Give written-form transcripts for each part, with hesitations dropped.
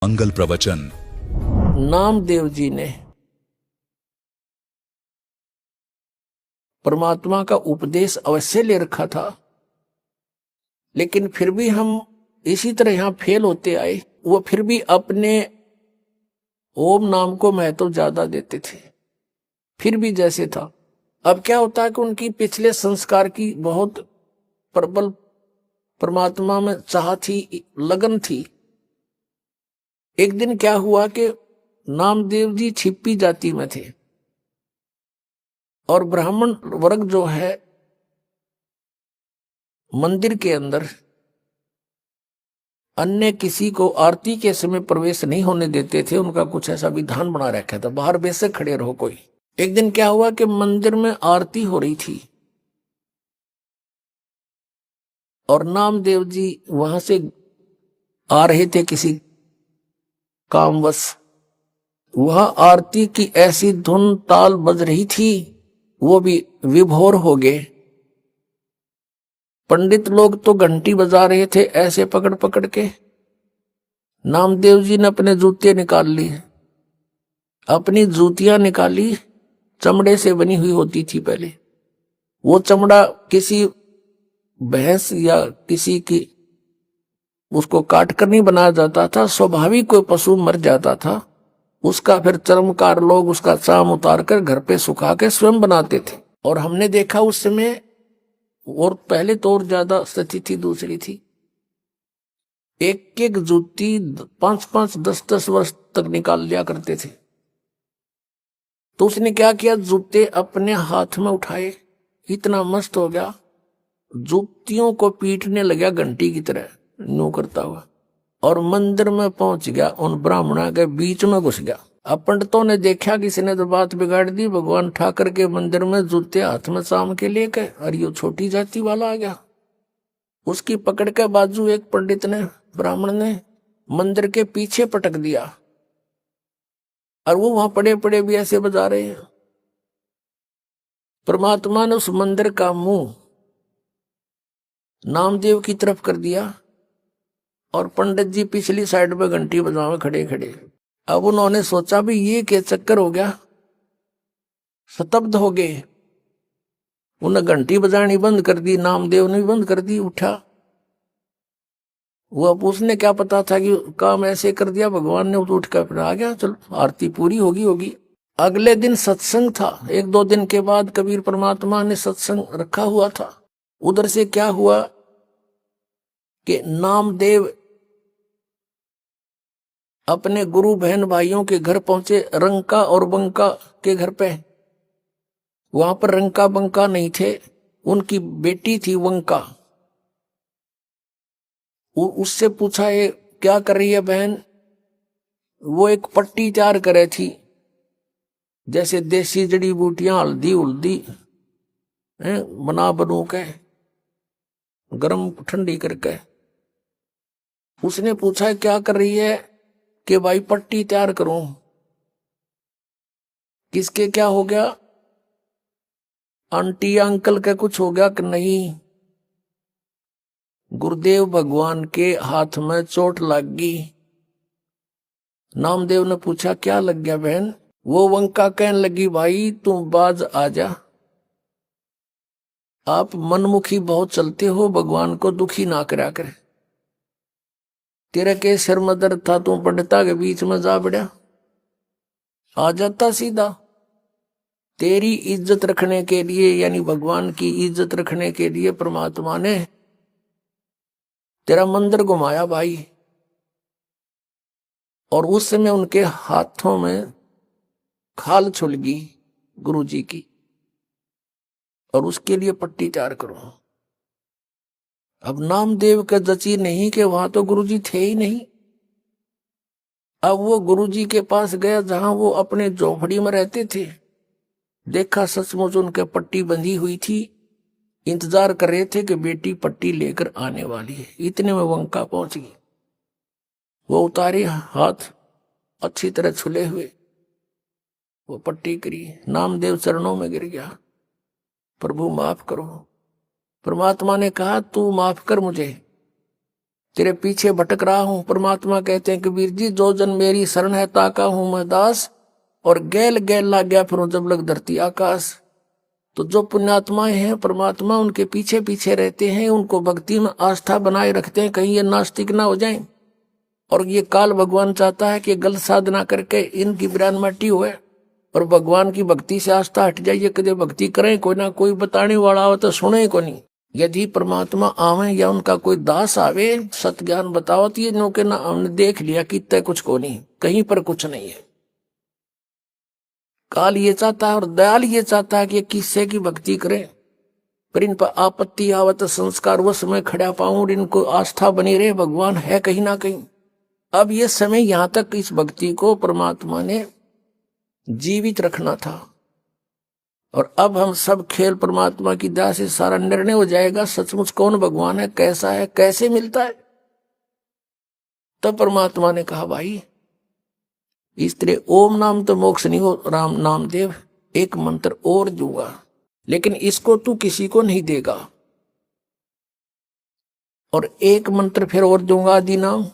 मंगल प्रवचन। नामदेव जी ने परमात्मा का उपदेश अवश्य ले रखा था, लेकिन फिर भी हम इसी तरह यहां फेल होते आए। वो फिर भी अपने ओम नाम को महत्व ज्यादा देते थे, फिर भी जैसे था। अब क्या होता है कि उनकी पिछले संस्कार की बहुत प्रबल परमात्मा में चाह थी, लगन थी। एक दिन क्या हुआ कि नामदेव जी छिपी जाति में थे और ब्राह्मण वर्ग जो है मंदिर के अंदर अन्य किसी को आरती के समय प्रवेश नहीं होने देते थे। उनका कुछ ऐसा विधान बना रखा था, बाहर बेशक खड़े रहो कोई। एक दिन क्या हुआ कि मंदिर में आरती हो रही थी और नामदेव जी वहां से आ रहे थे किसी कामवश। वह आरती की ऐसी धुन ताल बज रही थी, वो भी विभोर हो गए। पंडित लोग तो घंटी बजा रहे थे ऐसे पकड़ पकड़ के। नामदेव जी ने अपने जूते निकाल लिए, अपनी जूतियां निकाली, चमड़े से बनी हुई होती थी पहले। वो चमड़ा किसी भैंस या किसी की उसको काट कर नहीं बनाया जाता था, स्वाभाविक कोई पशु मर जाता था उसका फिर चर्मकार लोग उसका चाम उतार कर घर पे सुखा के स्वयं बनाते थे। और हमने देखा उस समय, और पहले तो और ज्यादा स्थिति थी दूसरी थी। एक एक जूती 5-5 10-10 वर्ष तक निकाल लिया करते थे। तो उसने क्या किया, जूते अपने हाथ में उठाए, इतना मस्त हो गया, जूतियों को पीटने लगा घंटी की तरह नो करता हुआ, और मंदिर में पहुंच गया, उन ब्राह्मणों के बीच में घुस गया। अब पंडितों ने देखा किसी ने तो बात बिगाड़ दी। भगवान ठाकर के मंदिर में जूते हाथ में शाम के लेके, और ये छोटी जाति वाला आ गया। उसकी पकड़ के बाजू एक पंडित ने, ब्राह्मण ने मंदिर के पीछे पटक दिया, और वो वहां पड़े पड़े भी ऐसे बजा रहे हैं। परमात्मा ने उस मंदिर का मुंह नामदेव की तरफ कर दिया और पंडित जी पिछली साइड में घंटी बजावे खड़े खड़े। अब उन्होंने सोचा भी ये क्या चक्कर हो गया, स्तब्ध हो गए। उन्हें घंटी बजानी बंद कर दी, नामदेव ने भी बंद कर दी। उठा वो, अब उसने क्या पता था कि काम ऐसे कर दिया भगवान ने। उठ कर फिर आ गया, चलो आरती पूरी होगी। अगले दिन सत्संग था, 1-2 दिन के बाद कबीर परमात्मा ने सत्संग रखा हुआ था। उधर से क्या हुआ कि नामदेव अपने गुरु बहन भाइयों के घर पहुंचे, रंका और बंका के घर पे। वहां पर रंका बंका नहीं थे, उनकी बेटी थी वंका। उससे पूछा ये क्या कर रही है बहन। वो एक पट्टी तैयार करे थी, जैसे देसी जड़ी बूटियां हल्दी उल्दी बना बनू के गरम ठंडी करके। उसने पूछा क्या कर रही है, कि भाई पट्टी तैयार करूं। किसके क्या हो गया, आंटी अंकल का कुछ हो गया कि नहीं, गुरुदेव भगवान के हाथ में चोट लग गई। नामदेव ने पूछा क्या लग गया बहन। वो वंका कहने लगी भाई तू बाज आ जा, आप मनमुखी बहुत चलते हो, भगवान को दुखी ना करा करे। तेरा के सिर में दर्द था, तू पंडिता के बीच में जा बढ़ा, आ जाता सीधा। तेरी इज्जत रखने के लिए, यानी भगवान की इज्जत रखने के लिए परमात्मा ने तेरा मंदिर घुमाया भाई। और उस समय उनके हाथों में खाल छुल गई गुरु जी की, और उसके लिए पट्टी तैयार करो। अब नामदेव का जची नहीं कि वहां तो गुरु जी थे ही नहीं। अब वो गुरु जी के पास गया जहां वो अपने झोपड़ी में रहते थे। देखा सचमुच उनके पट्टी बंधी हुई थी, इंतजार कर रहे थे कि बेटी पट्टी लेकर आने वाली है। इतने में वंका पहुंच गई। वो उतारे हाथ अच्छी तरह छुले हुए, वो पट्टी करी, नामदेव चरणों में गिर गया, प्रभु माफ करो। परमात्मा ने कहा तू माफ कर मुझे, तेरे पीछे भटक रहा हूं। परमात्मा कहते हैं कबीर जी, जो जन मेरी शरण है ताका हूं मैं दास, और गैल गैल ला गया फिर जब लग धरती आकाश। तो जो पुण्यात्माएं हैं परमात्मा उनके पीछे पीछे रहते हैं, उनको भक्ति में आस्था बनाए रखते हैं, कहीं ये नास्तिक ना हो जाएं। और ये काल भगवान चाहता है कि गलत साधना करके इनकी ब्रान मट्टी हुए और भगवान की भक्ति से आस्था हट जाइए। कदे भक्ति करें, कोई ना कोई बताने वाला हो तो सुने को नहीं। यदि परमात्मा आवे या उनका कोई दास आवे सत ज्ञान बताओ, तो ये नो के ना हमने देख लिया कि तय कुछ को नहीं, कहीं पर कुछ नहीं है। काल ये चाहता है और दयाल ये चाहता है कि किससे की भक्ति करें, पर इन पर आपत्ति आवत संस्कार वो समय खड़ा पाऊं और इनको आस्था बनी रहे, भगवान है कहीं ना कहीं। अब ये समय यहां तक इस भक्ति को परमात्मा ने जीवित रखना था, और अब हम सब खेल परमात्मा की दया से सारा निर्णय हो जाएगा सचमुच कौन भगवान है, कैसा है, कैसे मिलता है। तब परमात्मा ने कहा भाई इस तरह ओम नाम तो मोक्ष नहीं हो राम नाम देव, एक मंत्र और दूंगा, लेकिन इसको तू किसी को नहीं देगा, और एक मंत्र फिर और दूंगा आदि नाम,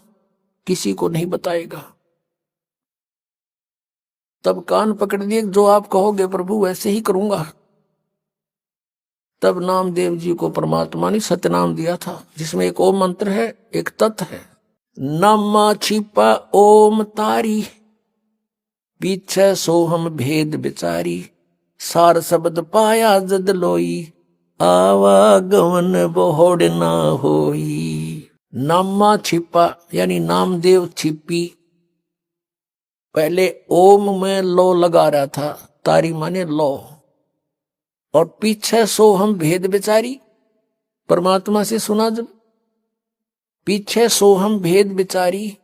किसी को नहीं बताएगा। तब कान पकड़ लिए, जो आप कहोगे प्रभु वैसे ही करूंगा। तब नामदेव जी को परमात्मा ने सतनाम दिया था, जिसमें एक ओम मंत्र है, एक तत् है। नामा छिपा ओम तारी, पीछे सोहम भेद बिचारी, सार शब्द पाया जद लोई, आवागमन बोहड़ ना होई। नामा छिपा यानी नामदेव छिपी, पहले ओम में लो लगा रहा था, तारी माने लो, और पीछे सोहम भेद बिचारी, परमात्मा से सुना जब पीछे सोहम भेद बिचारी,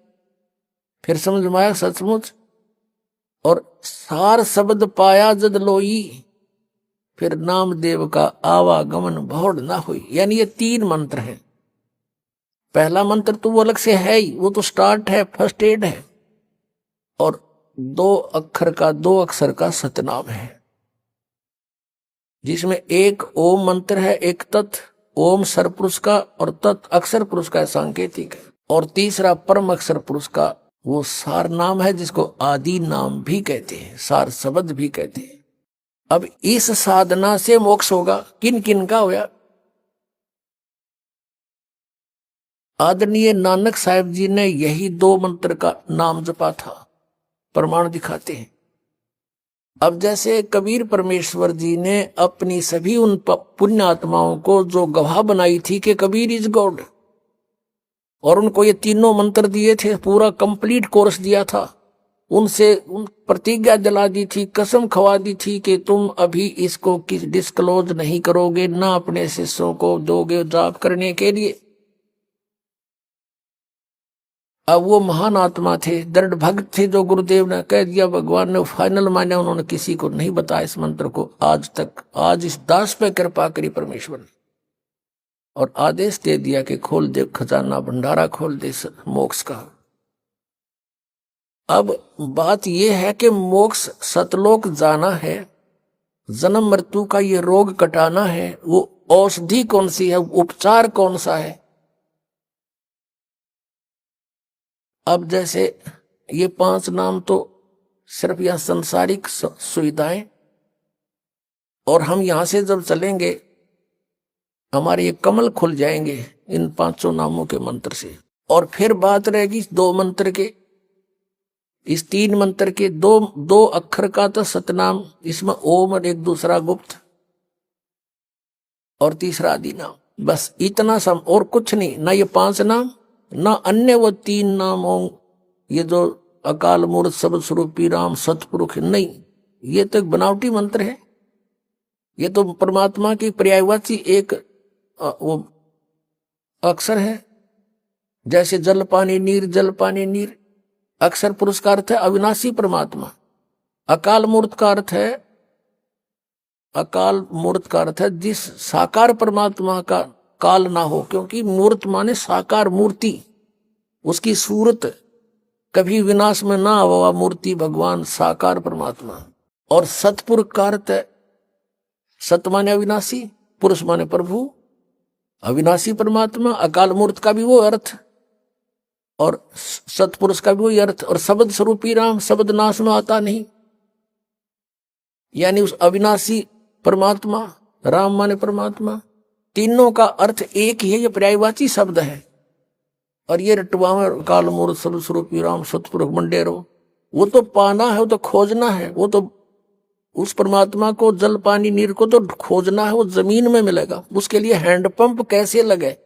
फिर समझ में आया सचमुच, और सार शब्द पाया जद लोई, फिर नामदेव का आवागमन भौड़ ना हुई। यानी ये 3 मंत्र हैं। पहला मंत्र तो वो अलग से है ही, वो तो स्टार्ट है, फर्स्ट एड है, और 2 अक्षर का सतनाम है, जिसमें एक ओम मंत्र है, एक तत्, ओम सरपुरुष का और तत् अक्षर पुरुष का सांकेतिक है, और तीसरा परम अक्षर पुरुष का वो सार नाम है, जिसको आदि नाम भी कहते हैं, सार शब्द भी कहते हैं। अब इस साधना से मोक्ष होगा, किन किन का होया। आदरणीय नानक साहब जी ने यही 2 मंत्र का नाम जपा था, प्रमाण दिखाते हैं। अब जैसे कबीर परमेश्वर जी ने अपनी सभी उन पुण्य आत्माओं को जो गवाह बनाई थी कि कबीर इज गॉड, और उनको ये 3 मंत्र दिए थे, पूरा कंप्लीट कोर्स दिया था, उनसे उन प्रतिज्ञा दिला दी थी, कसम खवा दी थी कि तुम अभी इसको किस डिस्क्लोज नहीं करोगे, ना अपने शिष्यों को दोगे जाप करने के लिए। अब वो महान आत्मा थे, दृढ़ भक्त थे, जो गुरुदेव ने कह दिया, भगवान ने फाइनल माना, उन्होंने किसी को नहीं बताया इस मंत्र को आज तक। आज इस दास पे कृपा करी परमेश्वर ने, और आदेश दे दिया कि खोल दे खजाना, भंडारा खोल दे मोक्ष का। अब बात यह है कि मोक्ष सतलोक जाना है, जन्म मृत्यु का ये रोग कटाना है, वो औषधि कौन सी है, उपचार कौन सा है। अब जैसे ये 5 नाम तो सिर्फ यह संसारिक सुविधाएं, और हम यहां से जब चलेंगे हमारे ये कमल खुल जाएंगे इन 5 नामों के मंत्र से। और फिर बात रहेगी 2 मंत्र के, इस 3 मंत्र के 2 अक्षर का तो सतनाम, इसमें ओम और एक दूसरा गुप्त और तीसरा आदि नाम, बस इतना सम, और कुछ नहीं। ना ये 5 नाम, ना अन्य वो 3 नामों, ये जो अकाल मूर्त सब स्वरूपी राम सतपुरुष, नहीं, ये तो एक बनावटी मंत्र है। ये तो परमात्मा की पर्यायवाची एक वो अक्षर है, जैसे जल पानी नीर, जल पानी नीर। अक्षर पुरुष का अर्थ है अविनाशी परमात्मा, अकाल मूर्त का अर्थ है, अकाल मूर्त का अर्थ है जिस साकार परमात्मा का काल ना हो, क्योंकि मूर्त माने साकार मूर्ति, उसकी सूरत कभी विनाश में ना हुआ मूर्ति भगवान साकार परमात्मा। और सतपुरुष का अर्थ है, सत माने अविनाशी, पुरुष माने प्रभु, अविनाशी परमात्मा, अकाल मूर्त का भी वो अर्थ, और सतपुरुष का भी वही अर्थ। और शब्द स्वरूपी राम, शब्द नाश में आता नहीं, यानी उस अविनाशी परमात्मा, राम माने परमात्मा, तीनों का अर्थ एक ही है। ये पर्यायवाची शब्द है। और ये रटवा में काल मूर्त शब्द स्वरूपी राम सतपुरुष मंडेरो, वो तो पाना है, वो तो खोजना है। वो तो उस परमात्मा को, जल पानी नीर को तो खोजना है, वो जमीन में मिलेगा। उसके लिए हैंडपंप कैसे लगे,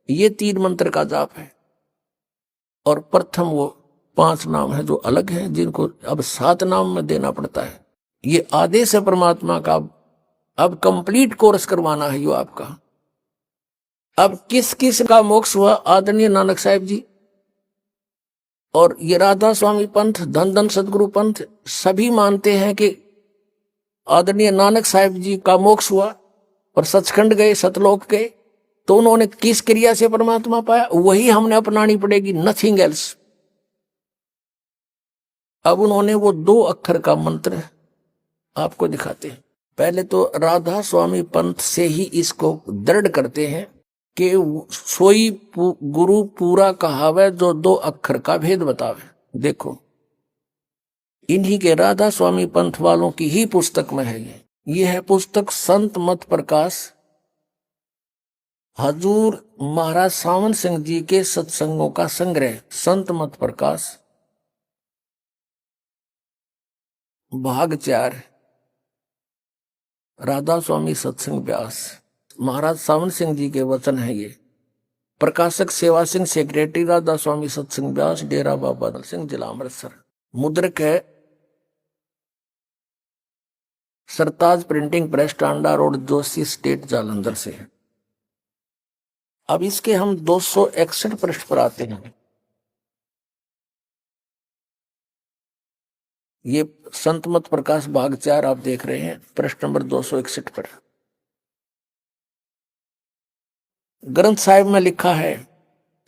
ये 3 मंत्र का जाप है। और प्रथम वो 5 नाम है जो अलग है, जिनको अब 7 नाम में देना पड़ता है। ये आदेश है परमात्मा का। अब कंप्लीट कोर्स करवाना है यो आपका। अब किस किस का मोक्ष हुआ? आदरणीय नानक साहिब जी और ये राधा स्वामी पंथ, धन धन सदगुरु पंथ, सभी मानते हैं कि आदरणीय नानक साहिब जी का मोक्ष हुआ और सचखंड गए, सतलोक गए। तो उन्होंने किस क्रिया से परमात्मा पाया, वही हमने अपनानी पड़ेगी, नथिंग एल्स। अब उन्होंने वो 2 अक्षर का मंत्र आपको दिखाते हैं। पहले तो राधा स्वामी पंथ से ही इसको दृढ़ करते हैं कि सोई गुरु पूरा कहावे जो 2 अक्षर का भेद बतावे। देखो, इन्हीं के राधा स्वामी पंथ वालों की ही पुस्तक में है ये है पुस्तक संत मत प्रकाश, हजूर महाराज सावन सिंह जी के सत्संगों का संग्रह, संत मत प्रकाश भाग 4, राधा स्वामी सत्संग व्यास। महाराज सावन सिंह जी के वचन है ये। प्रकाशक सेवा सिंह, सेक्रेटरी राधा स्वामी सत्संग व्यास, डेरा बाबा दल सिंह, जिला अमृतसर। मुद्रक है Sartaj printing press, Tanda road, Joshi state, Jalandhar से है। अब इसके हम 261 पृष्ठ पर आते हैं। ये संत मत प्रकाश भाग 4 आप देख रहे हैं, पृष्ठ नंबर 261 पर। ग्रंथ साहिब में लिखा है,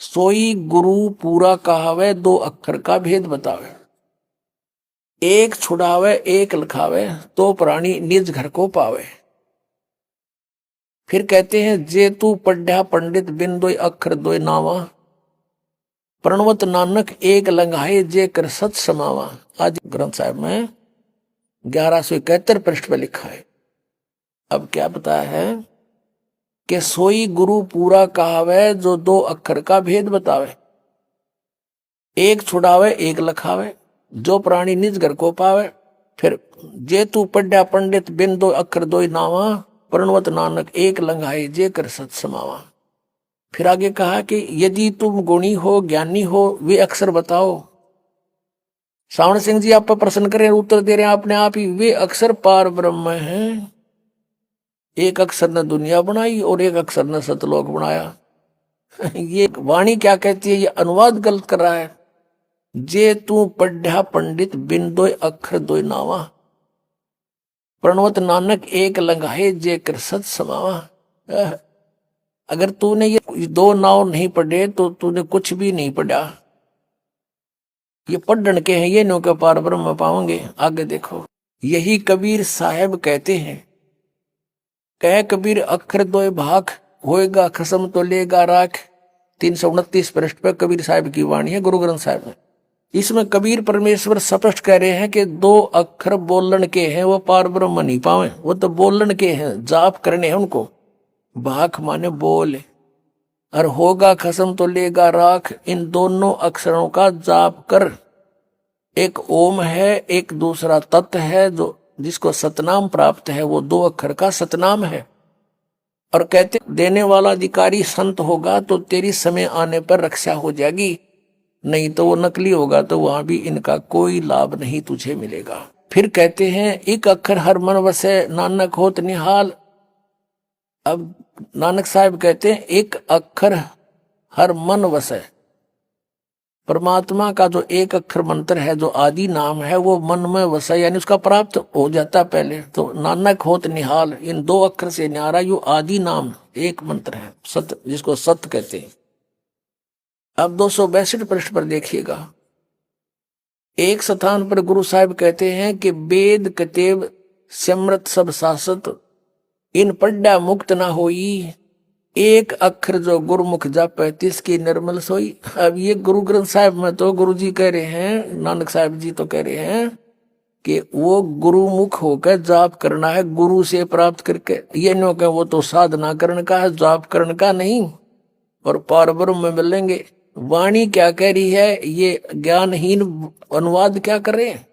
सोई गुरु पूरा कहावे 2 अक्षर का भेद बतावे, एक छुड़ावे एक लिखावे तो प्राणी निज घर को पावे। फिर कहते हैं, जे तू पढ़ा पंडित बिन 2 अक्षर 2 नावा, प्रणवत नानक एक लंघाए जे कर सत समावा। आज ग्रंथ साहिब में 1171 पृष्ठ पे लिखा है। अब क्या बताया है कि सोई गुरु पूरा कहावे जो 2 अक्षर का भेद बतावे, एक छुड़ावे एक लखावे जो प्राणी निज घर को पावे। फिर जे तू पढ़ा पंडित बिन 2 अक्षर 2 नावा, प्रणवत नानक एक लंघाए जे कर सत समावा। फिर आगे कहा कि यदि तुम गुणी हो ज्ञानी हो वे अक्षर बताओ। सावन सिंह जी आप पर प्रश्न करें, उत्तर दे रहे हैं अपने आप ही, वे अक्षर पार ब्रह्म हैं। एक अक्षर ने दुनिया बनाई और एक अक्षर ने सतलोक बनाया। ये वाणी क्या कहती है? ये अनुवाद गलत कर रहा है। जे तू पढ़ा पंडित बिन 2 अक्षर 2 नावा, प्रणवत नानक एक लंघाए जे कर सत समावा। अगर तूने ये 2 नाव नहीं पढ़े तो तूने कुछ भी नहीं पढ़ा। ये पढ़न के हैं, ये नो के पार ब्रह्म पाओगे। आगे देखो, यही कबीर साहब कहते हैं, कह कबीर अक्षर 2 भाग, होएगा खसम तो लेगा राख। 329 पृष्ठ पर कबीर साहब की वाणी है गुरु ग्रंथ साहब में। इसमें कबीर परमेश्वर स्पष्ट कह रहे हैं कि 2 अक्षर बोलन के हैं, वो पार ब्रह्म नहीं पावे। वो तो बोलन के हैं, जाप करने हैं उनको। भाख माने बोल, और होगा खसम तो लेगा राख। इन दोनों अक्षरों का जाप कर। एक ओम है, एक दूसरा तत् है, जो जिसको सतनाम प्राप्त है, वो 2 अक्षर का सतनाम है। और कहते देने वाला अधिकारी संत होगा तो तेरी समय आने पर रक्षा हो जाएगी, नहीं तो वो नकली होगा तो वहां भी इनका कोई लाभ नहीं तुझे मिलेगा। फिर कहते हैं, एक अक्षर हर मन वसे नानक होत निहाल। अब नानक साहब कहते हैं, एक अक्षर हर मन वसे। परमात्मा का जो एक अक्षर मंत्र है, जो आदि नाम है, वो मन में वसा, यानी उसका प्राप्त हो जाता पहले। तो नानक होत निहाल, इन 2 अक्षर से न्यारा यो आदि नाम एक मंत्र है, सत्य, जिसको सत्य कहते हैं। अब 262 पृष्ठ पर देखिएगा, एक स्थान पर गुरु साहब कहते हैं कि वेद कतेब समृत सब शासत, इन पढ़ा मुक्त ना होई। एक अक्षर जो गुरुमुख जापै तिसकी निर्मल सोई। अब ये गुरु ग्रंथ साहिब में तो गुरु जी कह रहे हैं, नानक साहिब जी तो कह रहे हैं कि वो गुरुमुख होकर जाप करना है, गुरु से प्राप्त करके। ये नो कह वो तो साधना करने का है, जाप करने का नहीं, और पार ब्रह्म में मिलेंगे। वाणी क्या कह रही है, ये ज्ञानहीन अनुवाद क्या कर रहे हैं।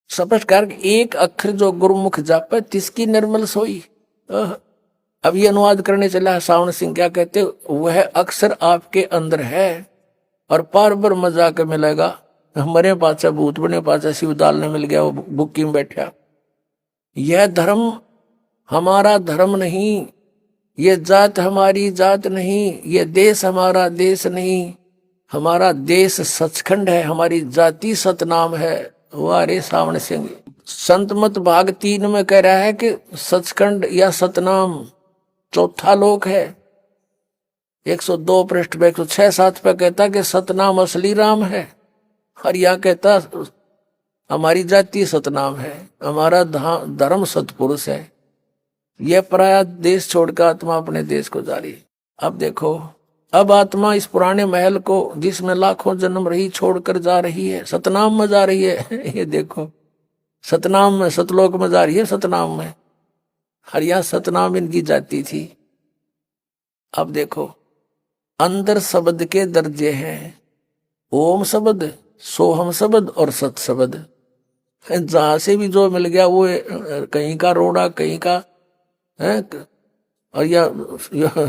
स्पष्टकार एक अक्षर जो गुरुमुख जापे तिसकी निर्मल सोई। अब ये अनुवाद करने चला सावण सिंह, क्या कहते, वह अक्षर आपके अंदर है और पार ब्रह्म जाके मिलेगा। हमारे पाचा भूत बने पाचा शिवदाल ने मिल गया, वो बुक्की में बैठा। यह धर्म हमारा धर्म नहीं, ये जात हमारी जात नहीं, ये देश हमारा देश नहीं, हमारा देश सचखंड है, हमारी जाति सतनाम है। वाह रे सावण सिंह। संत मत भाग 3 में कह रहा है कि सचखंड या सतनाम चौथा लोक है। 102 पृष्ठ पे 106-7 पे कहता कि सतनाम असली राम है, और यह कहता हमारी जाति सतनाम है, हमारा धर्म सतपुरुष है। यह पराया देश छोड़कर आत्मा अपने देश को जा रही है। अब देखो, अब आत्मा इस पुराने महल को जिसमें लाखों जन्म रही छोड़कर जा रही है, सतनाम में जा रही है। ये देखो, सतनाम में, सतलोक में जा रही है, सतनाम में। हर यहाँ सतनाम इनकी जाती थी। अब देखो, अंदर शब्द के दर्जे हैं, ओम शब्द, सोहम शब्द और सत शब्द। जहां से भी जो मिल गया वो कहीं का रोड़ा, कहीं का है, और या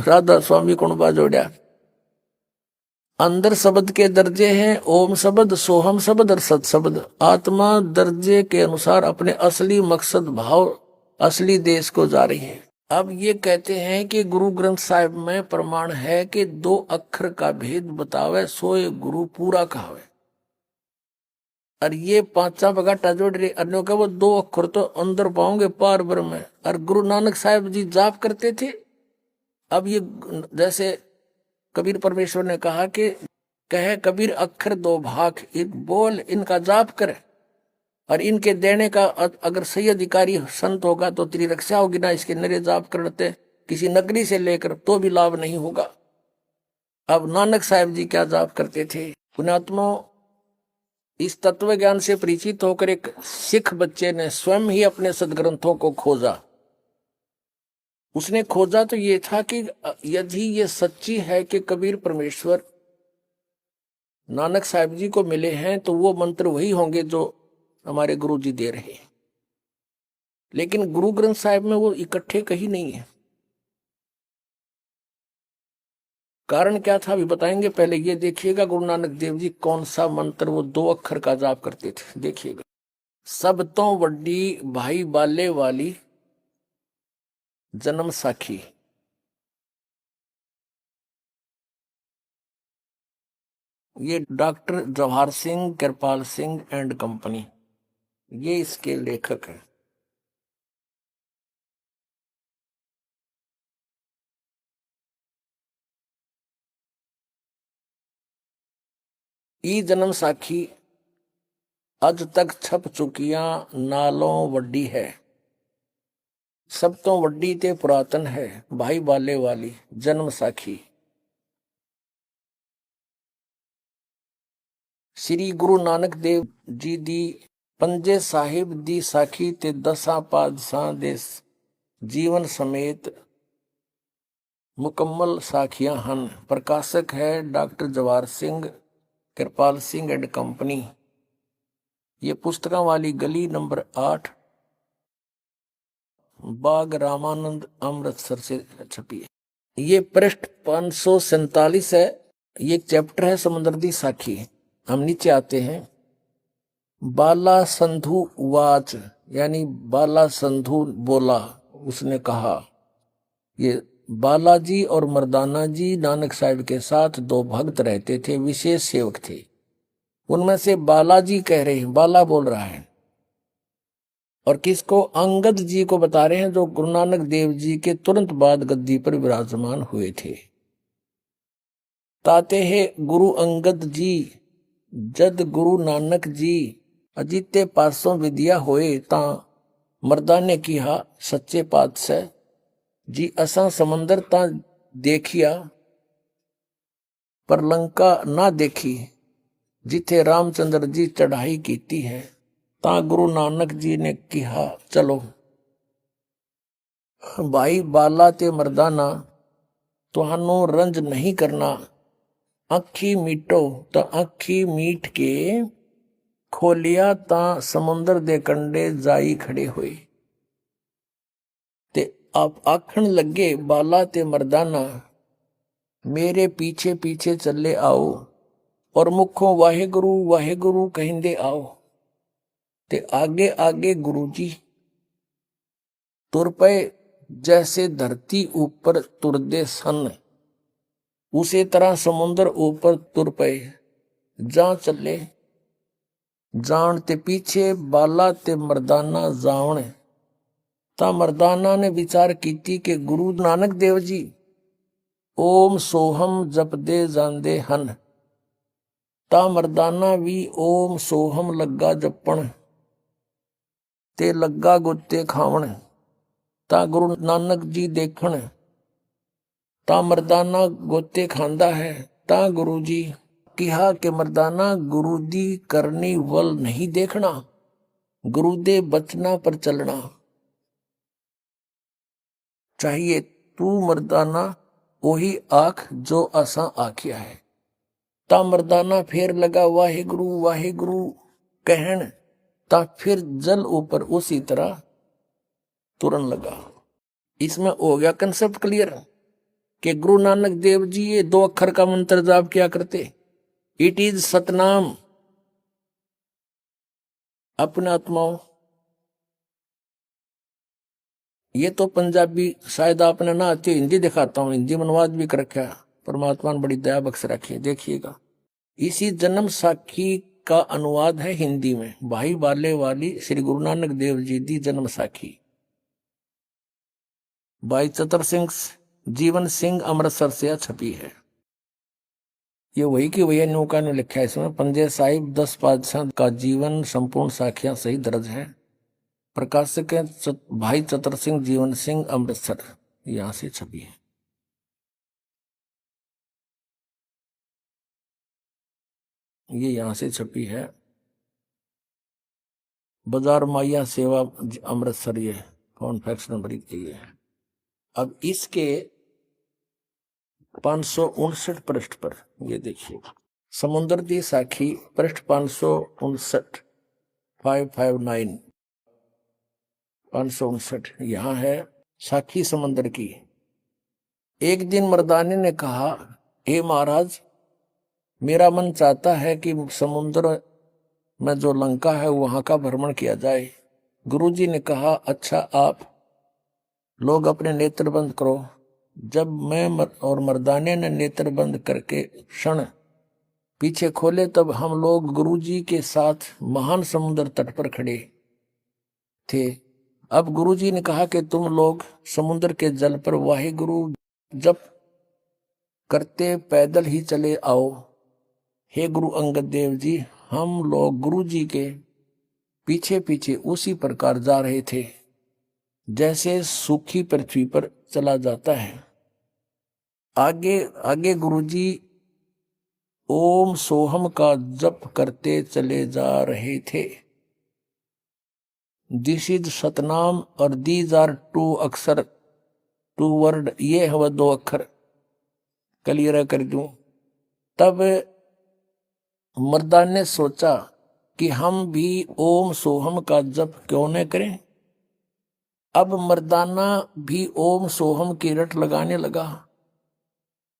राधा स्वामी कुणबा जोड़ा। अंदर शब्द के दर्जे हैं, ओम शब्द, सोहम शब्द और सत शब्द। आत्मा दर्जे के अनुसार अपने असली मकसद भाव, असली देश को जा रही है। अब ये कहते हैं कि गुरु ग्रंथ साहिब में प्रमाण है कि 2 अक्षर का भेद बतावे, सोए गुरु पूरा कहावे। और ये 5 बगाटा जोड़ रहे अन्यों का, वो 2 अक्षर तो अंदर पाओगे पार ब्रह्म में। और गुरु नानक साहिब जी जाप करते थे। अब ये जैसे कबीर परमेश्वर ने कहा कि कहे कबीर अक्षर 2 भाग, एक बोल इनका जाप करे, और इनके देने का अगर सही अधिकारी संत होगा तो तेरी रक्षा होगी ना। इसके नरे जाप करते किसी नगरी से लेकर तो भी लाभ नहीं होगा। अब नानक साहिब जी क्या जाप करते थे। पुण्यात्मा, इस तत्व ज्ञान से परिचित होकर एक सिख बच्चे ने स्वयं ही अपने सदग्रंथों को खोजा। उसने खोजा तो ये था कि यदि ये सच्ची है कि कबीर परमेश्वर नानक साहिब जी को मिले हैं, तो वो मंत्र वही होंगे जो हमारे गुरु जी दे रहे हैं। लेकिन गुरु ग्रंथ साहिब में वो इकट्ठे कहीं नहीं है। कारण क्या था अभी बताएंगे, पहले ये देखिएगा गुरु नानक देव जी कौन सा मंत्र वो 2 अक्षर का जाप करते थे। देखिएगा, सब तो वड्डी भाई बाले वाली जन्म साखी। ये doctor Jawahar Singh, Kripal Singh and company, ये इसके लेखक हैं। ई जन्म साखी अज तक छप चुकियां नालों वड्डी है, सब तो वड्डी ते पुरातन है, भाई बाले वाली जन्म साखी। श्री गुरु नानक देव जी दी पंजे साहिब दी साखी ते 10 पातशाह दे जीवन समेत मुकम्मल साखियां हन। प्रकाशक है doctor Jawahar Singh, Kripal Singh and company. ये पुस्तकों वाली गली नंबर 8, बाग रामानंद, अमृतसर से छपी है। ये पृष्ठ 547 है। ये एक चैप्टर है समुद्र दी साखी। हम नीचे आते हैं। बाला संधु वाच, यानी बाला संधु बोला, उसने कहा। ये बालाजी और मर्दाना जी नानक साहिब के साथ 2 भक्त रहते थे, विशेष सेवक थे। उनमें से बालाजी कह रहे हैं, बाला बोल रहा है, और किसको, अंगद जी को बता रहे हैं, जो गुरु नानक देव जी के तुरंत बाद गद्दी पर विराजमान हुए थे। ताते है गुरु अंगद जी जद गुरु नानक जी अजीते पासों विद्या होए ता मर्दाने किहा सच्चे पातशाह जी असा समंदर ता देखिया पर लंका ना देखी, जिथे रामचंद्र जी चढ़ाई कीती है। ता गुरु नानक जी ने कहा चलो भाई बाला ते मर्दाना, तुहानू रंज नहीं करना, अखी मीटो। तो अखी मीट के खोलिया ता समुंदर दे कंडे जाई खड़े हुए। ते आप आखन लगे बाला ते मर्दाना, मेरे पीछे पीछे चले आओ और मुखों वाहेगुरु कहिंदे आओ। ते आगे आगे गुरु जी तुर पे, जैसे धरती ऊपर तुरदे सन, उसी तरह समुद्र ऊपर तुर पे। जा चले जान ते पीछे बाला ते मर्दाना जावण। ता मर्दाना ने विचार कीती कि गुरु नानक देव जी ओम सोहम जपदे जांदे हन। ता मर्दाना भी ओम सोहम लगा जपण ते लगा गोते खावण। ता गुरु नानक जी देखण, ता मर्दाना गोते खांदा है। ता गुरु जी कहा कि मर्दाना गुरु दी करनी वल नहीं देखना, गुरु दे बचना पर चलना चाहिए। तू मर्दाना वही आख जो असा आखिया है। ता मर्दाना फिर लगा वाहेगुरु कहन। ता फिर जल ऊपर उसी तरह तुरन लगा। इसमें हो गया कंसेप्ट क्लियर कि गुरु नानक देव जी ये 2 अक्षर का मंत्र जाप क्या करते। It is Satnam. अपने आत्माओं, ये तो पंजाबी शायद आपने ना आती, हिंदी दिखाता हूं, हिंदी में अनुवाद भी कर रखा। परमात्मा ने बड़ी दया बख्श रखी है, देखिएगा। इसी जन्म साखी का अनुवाद है हिंदी में, भाई बाले वाली श्री गुरु नानक देव जी दी जन्म साखी। भाई चतर सिंह जीवन सिंह अमृतसर से छपी है। ये वही की वही नौका ने लिखा है इसमें। पंजे साहिब 10 पातशाह का जीवन संपूर्ण साखियां सही दर्ज है। प्रकाशक है भाई चतर सिंह जीवन सिंह अमृतसर, यहां से छपी है। ये यहां से छपी है। बाजार माइया सेवा अमृतसर, ये कॉन्फेक्स नंबर की है। अब इसके 559 पृष्ठ पर ये देखिए, समुद्र दी साखी पृष्ठ 559 559 559 यहां है साखी समुद्र की। एक दिन मर्दाने ने कहा, हे महाराज, मेरा मन चाहता है कि समुद्र में जो लंका है वहां का भ्रमण किया जाए। गुरुजी ने कहा, अच्छा आप लोग अपने नेत्र बंद करो। जब मैं और मर्दाने ने नेत्र बंद करके क्षण पीछे खोले, तब हम लोग गुरुजी के साथ महान समुद्र तट पर खड़े थे। अब गुरुजी ने कहा कि तुम लोग समुद्र के जल पर वाहेगुरु जप करते पैदल ही चले आओ। हे गुरु अंगद देव जी, हम लोग गुरुजी के पीछे पीछे उसी प्रकार जा रहे थे जैसे सूखी पृथ्वी पर चला जाता है। आगे आगे गुरुजी ओम सोहम का जप करते चले जा रहे थे। दिस इज सतनाम और दीज आर 2 अक्षर 2 वर्ड, ये है वह 2 अक्षर। क्लियर कर दूं। तब मर्दान ने सोचा कि हम भी ओम सोहम का जप क्यों न करें। अब मर्दाना भी ओम सोहम की रट लगाने लगा।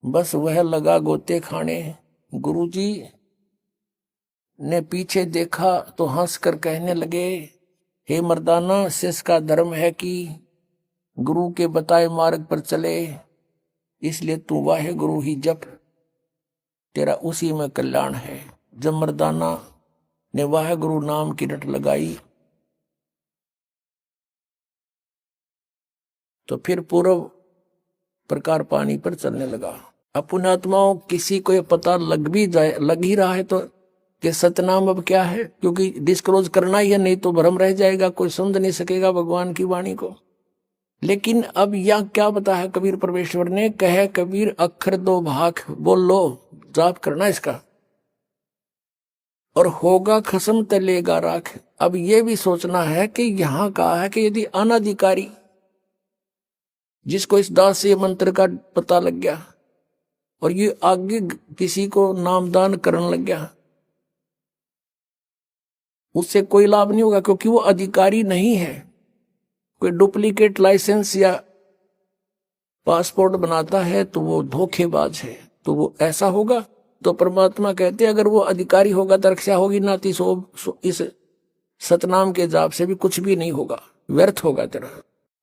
बस वह लगा गोते खाने। गुरुजी ने पीछे देखा तो हंसकर कहने लगे, हे मर्दाना, शिष्य का धर्म है कि गुरु के बताए मार्ग पर चले, इसलिए तू वाहे गुरु ही जप, तेरा उसी में कल्याण है। जब मर्दाना ने वाहे गुरु नाम की रट लगाई तो फिर पूर्व प्रकार पानी पर चलने लगा। अपने आत्माओं, किसी को ये पता लग ही रहा है तो कि सतनाम अब क्या है, क्योंकि डिस्क्लोज करना ही है, नहीं तो भ्रम रह जाएगा, कोई समझ नहीं सकेगा भगवान की वाणी को। लेकिन अब यह क्या बताया कबीर परमेश्वर ने, कहे कबीर अक्षर दो भाख बोल लो, जाप करना इसका, और होगा खसम तलेगा राख। अब ये भी सोचना है कि यहां कहा है कि यदि अनाधिकारी जिसको इस दास से मंत्र का पता लग गया और ये आगे किसी को नामदान करने लग गया, उससे कोई लाभ नहीं होगा, क्योंकि वो अधिकारी नहीं है। कोई डुप्लीकेट लाइसेंस या पासपोर्ट बनाता है तो वो धोखेबाज है, तो वो ऐसा होगा। तो परमात्मा कहते अगर वो अधिकारी होगा तो रक्षा होगी ना, इस सतनाम के जाप से भी कुछ भी नहीं होगा, व्यर्थ होगा तेरा।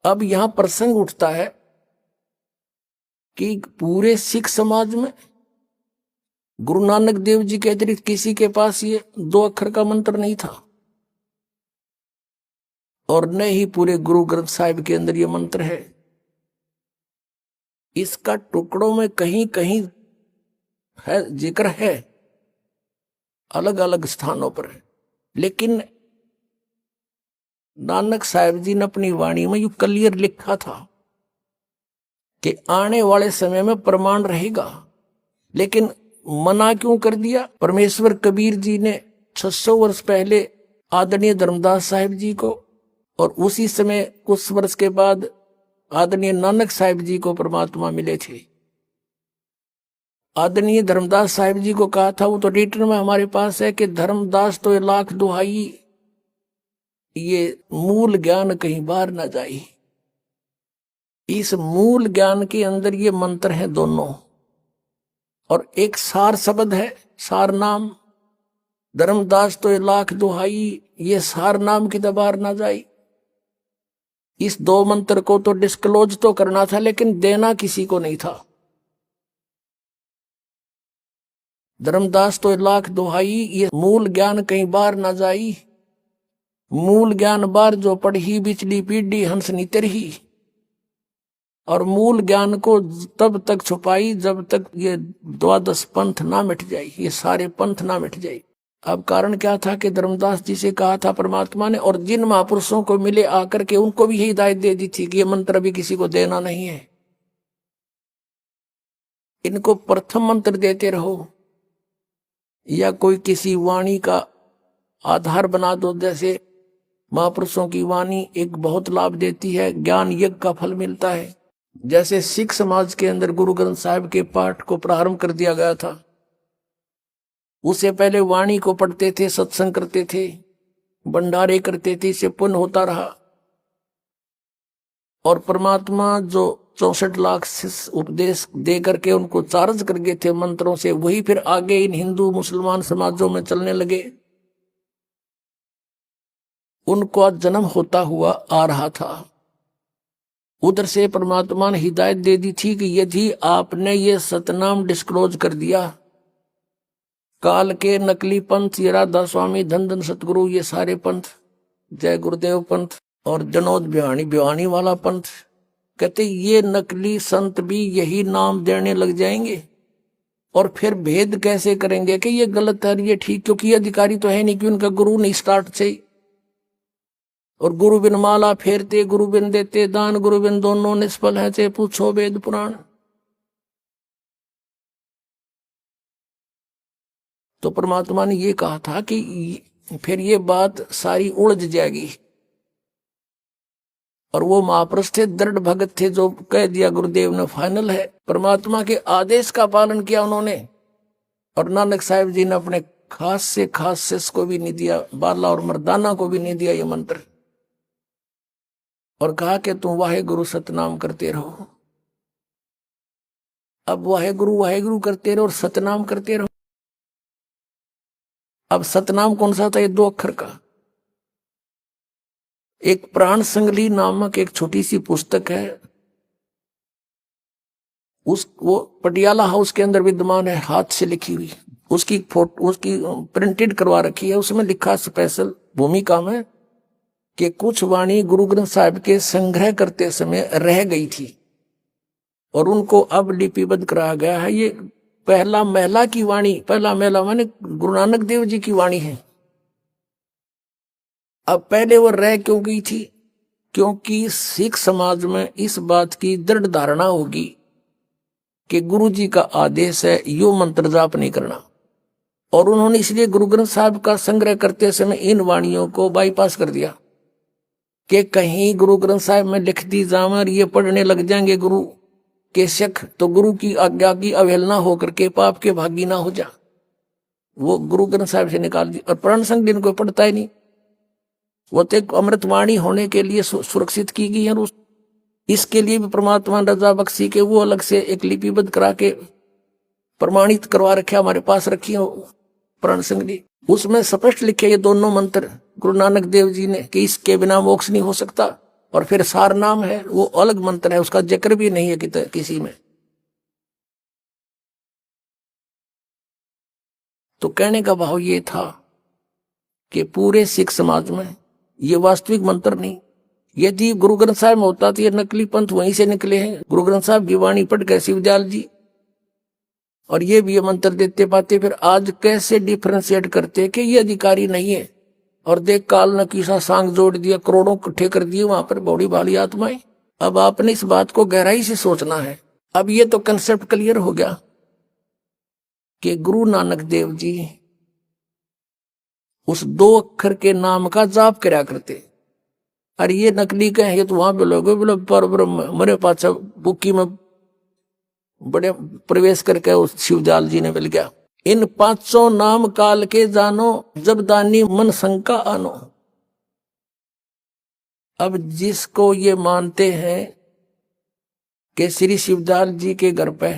अब यहां प्रसंग उठता है कि पूरे सिख समाज में गुरु नानक देव जी के अतिरिक्त किसी के पास ये 2 अक्षर का मंत्र नहीं था, और न ही पूरे गुरु ग्रंथ साहिब के अंदर ये मंत्र है। इसका टुकड़ों में कहीं कहीं है, जिक्र है, अलग अलग स्थानों पर है, लेकिन नानक साहिब जी ने अपनी वाणी में यू क्लियर लिखा था कि आने वाले समय में प्रमाण रहेगा। लेकिन मना क्यों कर दिया? परमेश्वर कबीर जी ने 600 वर्ष पहले आदरणीय धर्मदास साहिब जी को, और उसी समय कुछ वर्ष के बाद आदरणीय नानक साहिब जी को परमात्मा मिले थे। आदरणीय धर्मदास साहिब जी को कहा था, वो तो रिटर्न में हमारे पास है, कि धर्मदास तो लाख दुहाई, ये मूल ज्ञान कहीं बाहर ना जाए। इस मूल ज्ञान के अंदर ये मंत्र है दोनों, और एक सार शब्द है, सार नाम। धर्मदास तो लाख दुहाई, ये सार नाम की दबार ना जाए। इस 2 मंत्र को तो डिस्क्लोज तो करना था, लेकिन देना किसी को नहीं था। धर्मदास तो लाख दुहाई, ये मूल ज्ञान कहीं बाहर ना जाई। मूल ज्ञान बार जो पढ़ी, बिचली पीढ़ी हंस नितर ही। और मूल ज्ञान को तब तक छुपाई जब तक ये 12 पंथ ना मिट जाए, ये सारे पंथ ना मिट जाए। अब कारण क्या था कि धर्मदास जी से कहा था परमात्मा ने, और जिन महापुरुषों को मिले आकर के उनको भी हिदायत दे दी थी कि ये मंत्र भी किसी को देना नहीं है, इनको प्रथम मंत्र देते रहो, या कोई किसी वाणी का आधार बना दो। जैसे महापुरुषों की वाणी एक बहुत लाभ देती है, ज्ञान यज्ञ का फल मिलता है। जैसे सिख समाज के अंदर गुरु ग्रंथ साहिब के पाठ को प्रारंभ कर दिया गया था, उससे पहले वाणी को पढ़ते थे, सत्संग करते थे, भंडारे करते थे, इससे पुण्य होता रहा। और परमात्मा जो 64 लाख उपदेश दे करके उनको चार्ज कर गए थे मंत्रों से, वही फिर आगे इन हिंदू मुसलमान समाजों में चलने लगे। उनको आज जन्म होता हुआ आ रहा था। उधर से परमात्मा ने हिदायत दे दी थी कि यदि आपने ये सतनाम डिस्क्लोज कर दिया, काल के नकली पंथ, ये राधा स्वामी, धन धन सतगुरु, ये सारे पंथ, जय गुरुदेव पंथ और जनोद बिहानी वाला पंथ, कहते ये नकली संत भी यही नाम देने लग जाएंगे। और फिर भेद कैसे करेंगे कि ये गलत है ये ठीक, क्योंकि ये अधिकारी तो है नहीं, कि उनका गुरु नहीं स्टार्ट से। और गुरु बिन माला फेरते, गुरु बिन देते दान, गुरु बिन दोनों निष्फल है, चे पूछो वेद पुराण। तो परमात्मा ने ये कहा था कि फिर ये बात सारी उलझ जाएगी। और वो महापुरुष थे, दृढ़ भगत थे, जो कह दिया गुरुदेव ने फाइनल है। परमात्मा के आदेश का पालन किया उन्होंने। और नानक साहिब जी ने अपने खास से खास शिष्य को भी नहीं दिया, बाला और मर्दाना को भी नहीं दिया ये मंत्र, और कहा कि तुम वाहे गुरु सतनाम करते रहो। अब वाहे गुरु करते रहो और सतनाम करते रहो। अब सतनाम कौन सा था? ये 2 अक्षर का। एक प्राण संगली नामक एक छोटी सी पुस्तक है, वो पटियाला हाउस के अंदर विद्यमान है, हाथ से लिखी हुई। उसकी फोटो, उसकी प्रिंटेड करवा रखी है। उसमें लिखा स्पेशल भूमिका में कि कुछ वाणी गुरु ग्रंथ साहिब के संग्रह करते समय रह गई थी और उनको अब लिपिबद्ध कराया गया है। ये पहला महला की वाणी, पहला महला माने गुरु नानक देव जी की वाणी है। अब पहले वो रह क्यों गई थी? क्योंकि सिख समाज में इस बात की दृढ़ धारणा होगी कि गुरु जी का आदेश है यो मंत्र जाप नहीं करना, और उन्होंने इसलिए गुरु ग्रंथ साहब का संग्रह करते समय इन वाणियों को बाईपास कर दिया कि कहीं गुरु ग्रंथ साहब में लिख दी जाए और ये पढ़ने लग जाएंगे गुरु के सिख, तो गुरु की आज्ञा की अवहेलना होकर के पाप के भागी ना हो जा। वो गुरु ग्रंथ साहब से निकाल दी, और पुराण संग दिन को पढ़ता ही नहीं। वो तो एक अमृतवाणी होने के लिए सुरक्षित की गई है, इसके लिए भी परमात्मा ने रजा बख्शी के वो अलग से एक लिपिबद्ध करा के प्रमाणित करवा रखे, हमारे पास रखी है पुराण संग जी। उसमें स्पष्ट लिखे ये दोनों मंत्र गुरु नानक देव जी ने कि इसके बिना मोक्ष नहीं हो सकता, और फिर सार नाम है वो अलग मंत्र है, उसका जिक्र भी नहीं है किसी में। तो कहने का भाव ये था कि पूरे सिख समाज में ये वास्तविक मंत्र नहीं। यदि गुरु ग्रंथ साहब में होता तो ये नकली पंथ वहीं से निकले हैं। गुरु ग्रंथ साहब की वाणी पढ़ कर शिवदयाल जी और ये भी ये मंत्र देते पाते, फिर आज कैसे डिफ्रेंशिएट करते कि ये अधिकारी नहीं है, और देख काल न किसा सांग जोड़ दिया, करोड़ों इकट्ठे कर दिए वहां पर बौड़ी भाली आत्माएं। अब आपने इस बात को गहराई से सोचना है। अब ये तो कंसेप्ट क्लियर हो गया कि गुरु नानक देव जी उस 2 अक्षर के नाम का जाप कराया करते। अरे ये नकली कहे, ये तो वहां बोलोगे बोलो पर ब्रह्म मरे पाचा बुक्की में बड़े प्रवेश करके उस शिवदयाल जी ने मिल गया। इन 500 नाम काल के जानो, जब दानी मन शंका आनो। अब जिसको ये मानते हैं कि श्री शिवदयाल जी के घर पे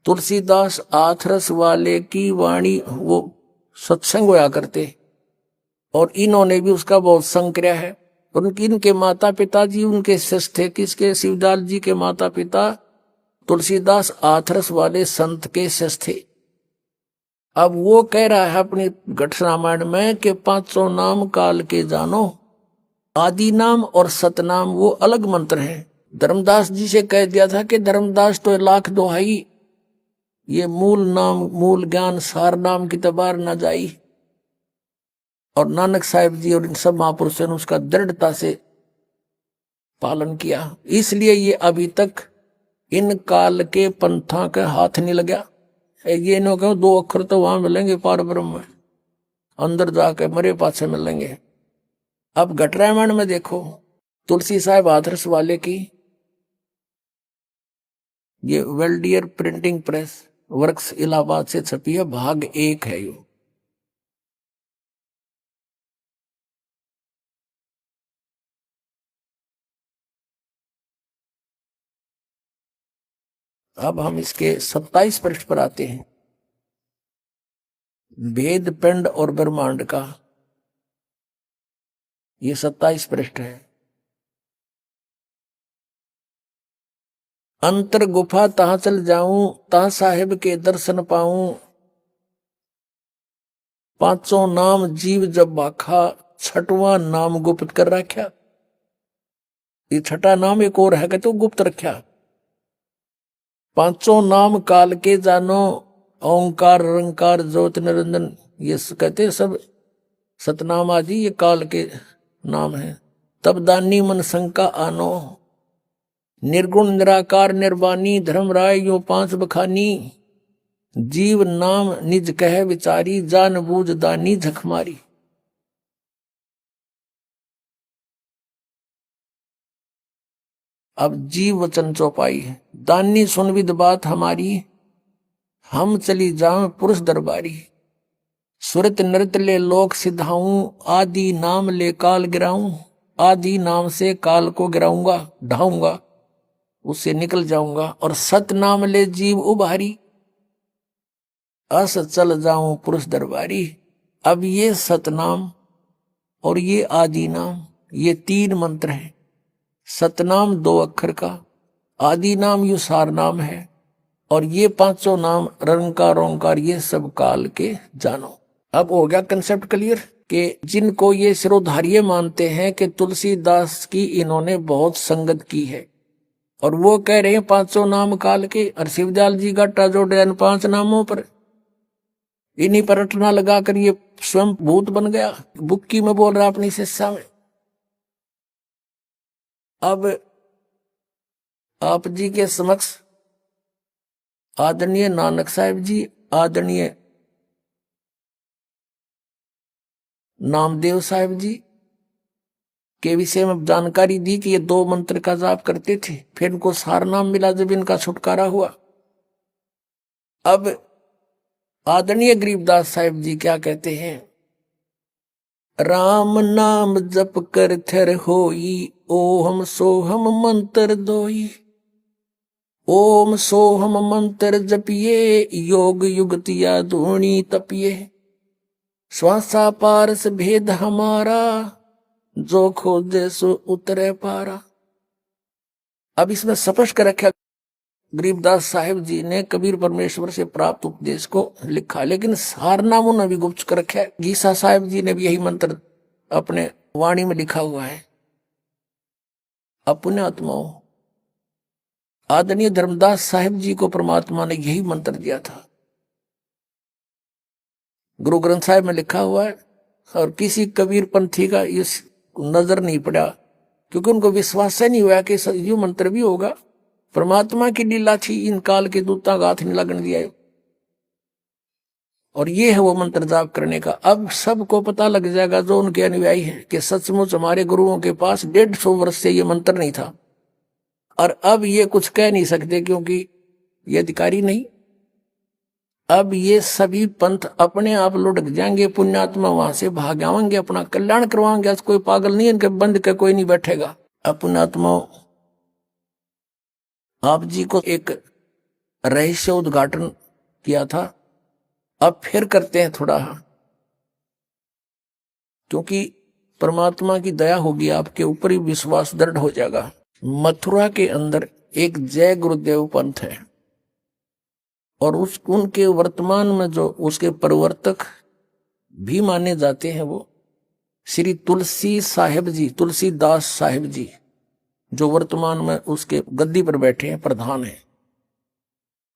तुलसीदास आथरस वाले की वाणी वो सत्संग होया करते, और इन्होंने भी उसका बहुत संग किया है। इनके माता पिता जी उनके शिष्य थे। किसके? शिवदयाल जी के माता पिता तुलसीदास आथरस वाले संत के शिष्य थे। अब वो कह रहा है अपनी घट रामायण में कि 500 नाम काल के जानो, आदि नाम और सतनाम वो अलग मंत्र हैं। धर्मदास जी से कह दिया था कि धर्मदास तो लाख दोहाई, ये मूल नाम मूल ज्ञान सार नाम की तबार न जाई। और नानक साहिब जी और इन सब महापुरुषों ने उसका दृढ़ता से पालन किया, इसलिए ये अभी तक इन काल के पंथा के हाथ नहीं लगा। ये नो कहो 2 अक्षर तो वहां मिलेंगे पार ब्रह्म में, अंदर जाके मरे पाछे मिलेंगे। अब घट रामायण में देखो, तुलसी साहब आदर्श वाले की ये वेल्डियर प्रिंटिंग प्रेस वर्क्स इलाहाबाद से छपी है, भाग 1 है यो। अब हम इसके 27 पृष्ठ पर आते हैं। भेद पिंड और ब्रह्मांड का ये 27 पृष्ठ है। अंतर गुफा तहां चल जाऊं, तहां साहिब के दर्शन पाऊं। 500 नाम जीव जब बाखा, 6वां नाम गुप्त कर रखा। ये 6ठा नाम एक और है कि तो गुप्त रखा। 500 नाम काल के जानो, ओंकार रंकार ज्योत निरंजन, ये कहते सब सतनाम आदि ये काल के नाम है। तब दानी मन शंका आनो, निर्गुण निराकार निर्वाणी धर्म राय यो 5 बखानी। जीव नाम निज कह विचारी, जान बूझ दानी झकमारी। अब जीव वचन चौपाई है। दानी सुन विद बात हमारी, हम चली जाऊं पुरुष दरबारी। सुरत नृत ले लोक सिधाऊं, आदि नाम ले काल गिराऊं। आदि नाम से काल को गिराऊंगा, ढाऊंगा, उससे निकल जाऊंगा। और सत नाम ले जीव उभारी, अस चल जाऊं पुरुष दरबारी। अब ये सतनाम और ये आदि नाम ये 3 मंत्र हैं। सतनाम 2 अक्षर का, आदि नाम यू सार नाम है, और ये 500 नाम रंकार ओंकार ये सब काल के जानो। अब हो गया कंसेप्ट क्लियर कि जिनको ये सिरोधार्य मानते हैं कि तुलसीदास की इन्होंने बहुत संगत की है, और वो कह रहे हैं 500 नाम काल के, और शिवदयाल जी गाटा जोड़े 5 नामों पर, इन्हीं पर रटना लगाकर ये स्वयं भूत बन गया। बुक्की में बोल रहा अपनी शिष्या में। अब आप जी के समक्ष आदरणीय नानक साहिब जी, आदरणीय नामदेव साहिब जी के विषय में जानकारी दी कि ये 2 मंत्र का जाप करते थे, फिर इनको सार नाम मिला जब इनका छुटकारा हुआ। अब आदरणीय गरीबदास साहिब जी क्या कहते हैं, राम नाम जप कर थर होई, ओम सोहम मंत्र दोई। ओम सोहम मंत्र जपिए, योग युगतिया धूणी तपिए। श्वासा पारस भेद हमारा, जो खोजे सो उतरे पारा। अब इसमें स्पष्ट कर रखा गरीबदास साहिब जी ने कबीर परमेश्वर से प्राप्त उपदेश को लिखा, लेकिन सारनामों ने भी गुप्त कर रखा है। गीसा साहिब जी ने भी यही मंत्र अपने वाणी में लिखा हुआ है। अपने आत्माओं, आदरणीय धर्मदास साहिब जी को परमात्मा ने यही मंत्र दिया था, गुरु ग्रंथ साहिब में लिखा हुआ है। और किसी कबीर पंथी का इस नजर नहीं पड़ा, क्योंकि उनको विश्वास नहीं हुआ कि ये मंत्र भी होगा। परमात्मा की लीला थी, इन काल के दूता का हाथ नहीं लगने दिया। और ये है वो मंत्र जाप करने का। अब सबको पता लग जाएगा जो उनके अनुयायी हैं कि सचमुच हमारे गुरुओं के पास 150 वर्ष से ये मंत्र नहीं था, और अब ये कुछ कह नहीं सकते क्योंकि ये अधिकारी नहीं। अब ये सभी पंथ अपने आप लुढ़क जाएंगे, पुण्यात्मा वहां से भाग आवेंगे, अपना कल्याण करवाएंगे। आज कोई पागल नहीं, इनके बंद के कोई नहीं बैठेगा। अब पुण्यात्मा, आप जी को एक रहस्य उद्घाटन किया था, अब फिर करते हैं थोड़ा, क्योंकि परमात्मा की दया होगी आपके ऊपर ही, विश्वास दृढ़ हो जाएगा। मथुरा के अंदर एक जय गुरुदेव पंथ है, और उनके वर्तमान में जो उसके प्रवर्तक भी माने जाते हैं वो श्री तुलसी साहिब जी, तुलसीदास साहिब जी, जो वर्तमान में उसके गद्दी पर बैठे हैं, प्रधान हैं।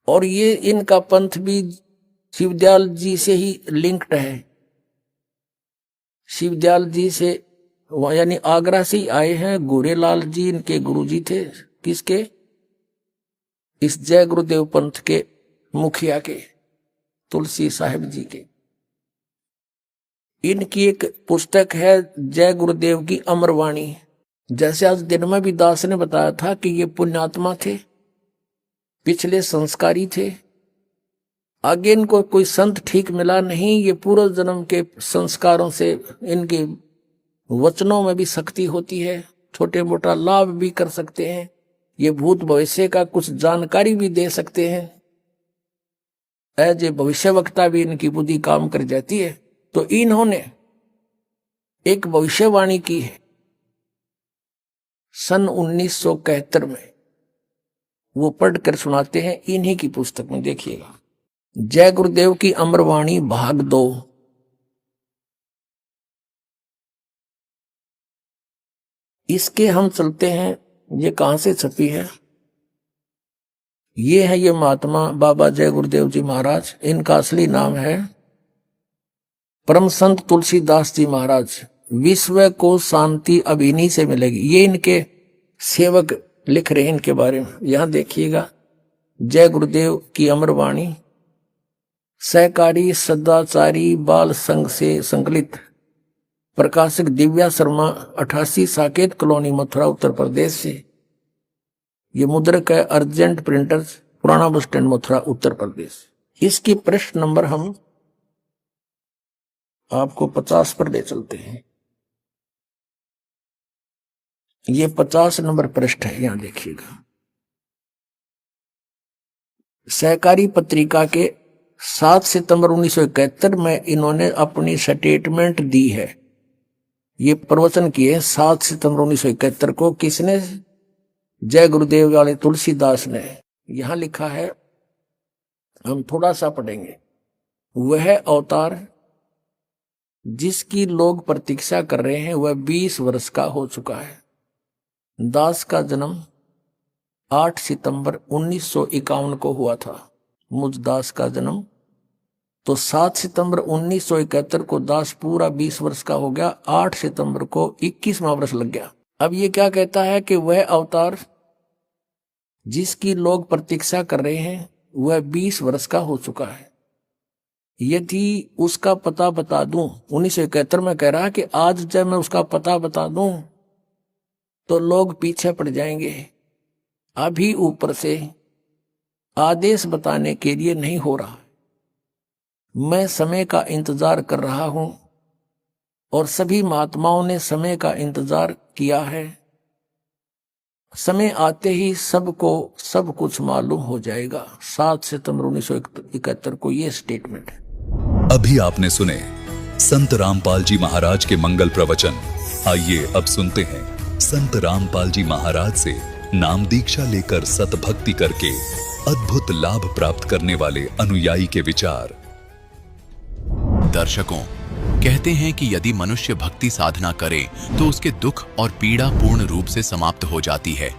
और ये इनका पंथ भी शिवदयाल जी से ही लिंक्ड है। शिवदयाल जी से यानी आगरा से ही आए हैं। गोरेलाल जी इनके गुरु जी थे, किसके, इस जय गुरुदेव पंथ के मुखिया के, तुलसी साहिब जी के। इनकी एक पुस्तक है जय गुरुदेव की अमरवाणी। जैसे आज दिन में भी दास ने बताया था कि ये पुण्यात्मा थे, पिछले संस्कारी थे, आगे इनको कोई संत ठीक मिला नहीं। ये पूर्व जन्म के संस्कारों से इनके वचनों में भी शक्ति होती है, छोटे मोटा लाभ भी कर सकते हैं, ये भूत भविष्य का कुछ जानकारी भी दे सकते हैं। एज ए भविष्य वक्ता भी इनकी बुद्धि काम कर जाती है। तो इन्होंने एक भविष्यवाणी की है सन 1971 में, वो पढ़कर सुनाते हैं इन्हीं की पुस्तक में। देखिएगा, जय गुरुदेव की अमरवाणी भाग 2। इसके हम चलते हैं, ये कहां से छपी है, ये है ये महात्मा बाबा जय गुरुदेव जी महाराज। इनका असली नाम है परम संत तुलसीदास जी महाराज। विश्व को शांति अब इन्हीं से मिलेगी, ये इनके सेवक लिख रहे हैं इनके बारे में। यहां देखिएगा, जय गुरुदेव की अमरवाणी सहकारी सदाचारी बाल संघ से संकलित, प्रकाशक दिव्या शर्मा, 88 साकेत कॉलोनी, मथुरा, उत्तर प्रदेश से। ये मुद्रक है अर्जेंट प्रिंटर्स, पुराना बस स्टैंड, मथुरा, उत्तर प्रदेश। इसकी पृष्ठ नंबर हम आपको 50 पर ले चलते हैं। ये 50 नंबर पृष्ठ है, यहां देखिएगा। सहकारी पत्रिका के 7 सितंबर 1971 में इन्होंने अपनी स्टेटमेंट दी है। ये प्रवचन किए 7 सितंबर 1971 को। किसने? जय गुरुदेव वाले तुलसीदास ने। यहां लिखा है, हम थोड़ा सा पढ़ेंगे। वह अवतार जिसकी लोग प्रतीक्षा कर रहे हैं वह 20 वर्ष का हो चुका है। दास का जन्म 8 सितंबर 1951 को हुआ था। मुझ दास का जन्म तो 7 सितंबर 1971 को दास पूरा 20 वर्ष का हो गया। 8 सितंबर को 21वां वर्ष लग गया। अब ये क्या कहता है कि वह अवतार जिसकी लोग प्रतीक्षा कर रहे हैं वह 20 वर्ष का हो चुका है। यदि उसका पता बता दूं, 1971 में कह रहा है कि आज जब मैं उसका पता बता दूं तो लोग पीछे पड़ जाएंगे। अभी ऊपर से आदेश बताने के लिए नहीं हो रहा। मैं समय का इंतजार कर रहा हूं और सभी महात्माओं ने समय का इंतजार किया है। समय आते ही सबको सब कुछ मालूम हो जाएगा। 7 सितंबर 1971 को ये स्टेटमेंट है। अभी आपने सुने संत रामपाल जी महाराज के मंगल प्रवचन। आइए अब सुनते हैं संत रामपाल जी महाराज से नाम दीक्षा लेकर सतभक्ति करके अद्भुत लाभ प्राप्त करने वाले अनुयायी के विचार। दर्शकों, कहते हैं कि यदि मनुष्य भक्ति साधना करे तो उसके दुख और पीड़ा पूर्ण रूप से समाप्त हो जाती है।